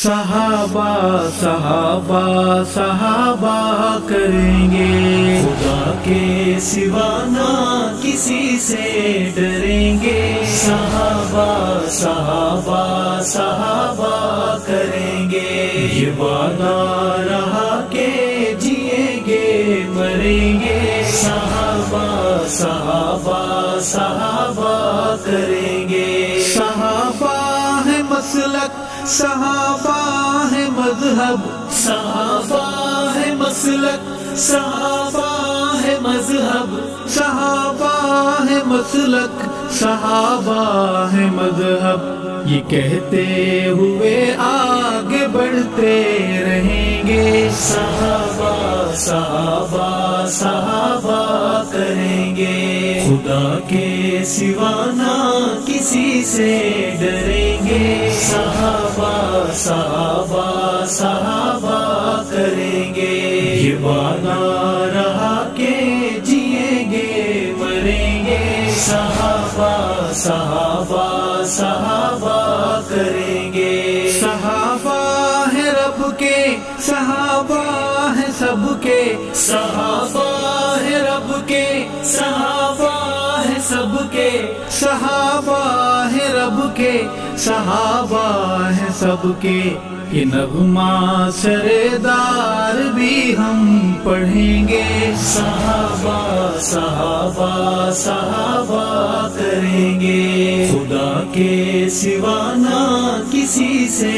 صحابہ صحابہ صحابہ کریں گے، خدا کے سوا نہ کسی سے ڈریں گے۔ صحابہ صحابہ صحابہ کریں گے، یہ وعدہ رہا کہ جئیں گے مریں گے۔ صحابہ صحابہ صحابہ کریں گے، صحابہ ہے مسلک، صحابہ ہے مذہب، صحابہ ہے مسلک، صحابہ ہے مذہب، صحابہ ہے مسلک، صحابہ ہے مذہب۔ یہ کہتے ہوئے آگے بڑھتے رہیں گے، صحابہ صحابہ صحابہ کریں گے، خدا کے سوا نہ کسی سے ڈریں گے۔ صحابہ صحابہ صحابہ کریں گے، یہ وعدہ رہا کہ جئیں گے مریں گے۔ صحابہ صحابہ صحابہ کریں گے، صحابہ ہے رب کے، صحابہ ہے سب کے، صحابہ ہے رب کے، صحابہ ہے سب کے، صحابہ ہے رب کے، صحابہ ہے سب کے۔ یہ نغمہ سردار بھی ہم پڑھیں گے، صحابہ صحابہ صحابہ کریں گے، خدا کے سوا نہ کسی سے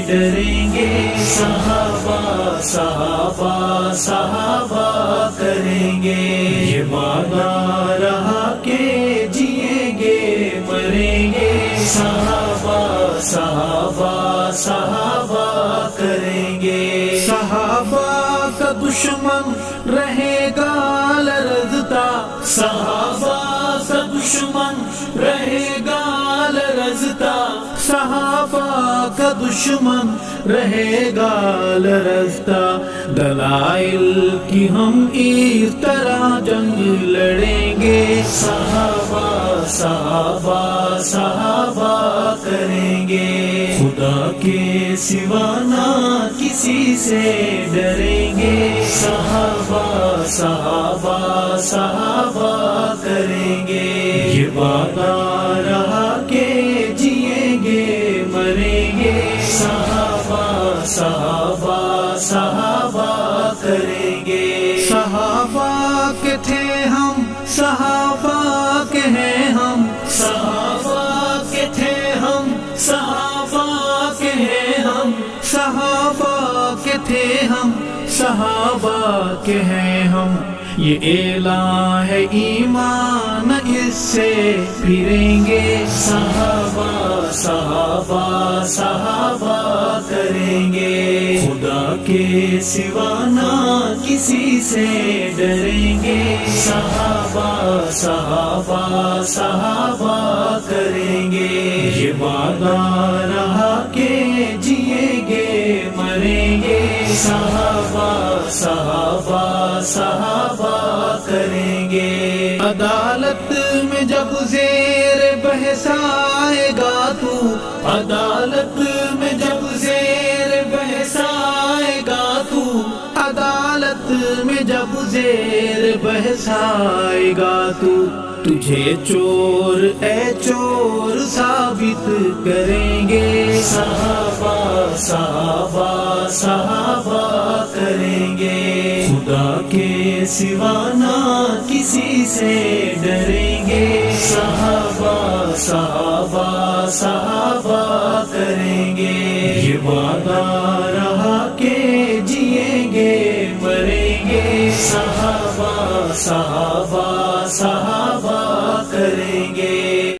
ڈریں گے۔ صحابہ صحابہ صحابہ کریں گے، یہ وعدہ رہا کہ جئیں گے مریں گے۔ صحابہ صحابہ صحابہ کریں گے، صحابہ کا دشمن رہے گا لرزتا، صحابہ کا دشمن رہے گا لرزتا، صحابہ کا دشمن رہے گا لرزتا۔ دلائل کی ہم اس طرح جنگ لڑیں گے، صحابہ صحابہ صحابہ کریں گے، خدا کے سوا نہ کسی سے ڈریں گے۔ صحابہ صحابہ صحابہ کریں گے، یہ وعدہ رہا کہ جئیں گے مریں گے۔ صحابہ صحابہ صحابہ کریں گے، صحابہ کے تھے ہم، صحابہ کے ہیں ہم، صحابہ کے تھے ہم، صحابہ کے ہیں ہم، صحابہ کے تھے ہم، صحابہ کے ہیں ہم۔ یہ اعلان ہے ایمان، اس سے پھریں گے، صحابہ صحابہ صحابہ کریں گے، خدا کے سوا نہ کسی سے ڈریں گے۔ صحابہ صحابہ صحابہ کریں گے، یہ وعدہ رہا کہ جئیں گے مریں گے۔ صحابہ صحابہ صحابہ کریں گے، عدالت میں جب زیر بحث آئے گا تو، عدالت میں جب زیر بحث آئے گا تو، عدالت میں جب زیر بحث آئے گا تو، تجھے چور اے چور ثابت کریں گے۔ صحابہ صحابہ صحابہ کریں گے، خدا کے سوا نہ کسی سے ڈریں گے۔ صحابہ صحابہ صحابہ کریں گے، یہ وعدہ رہا کہ جئیں گے مریں گے۔ صحابہ صحابہ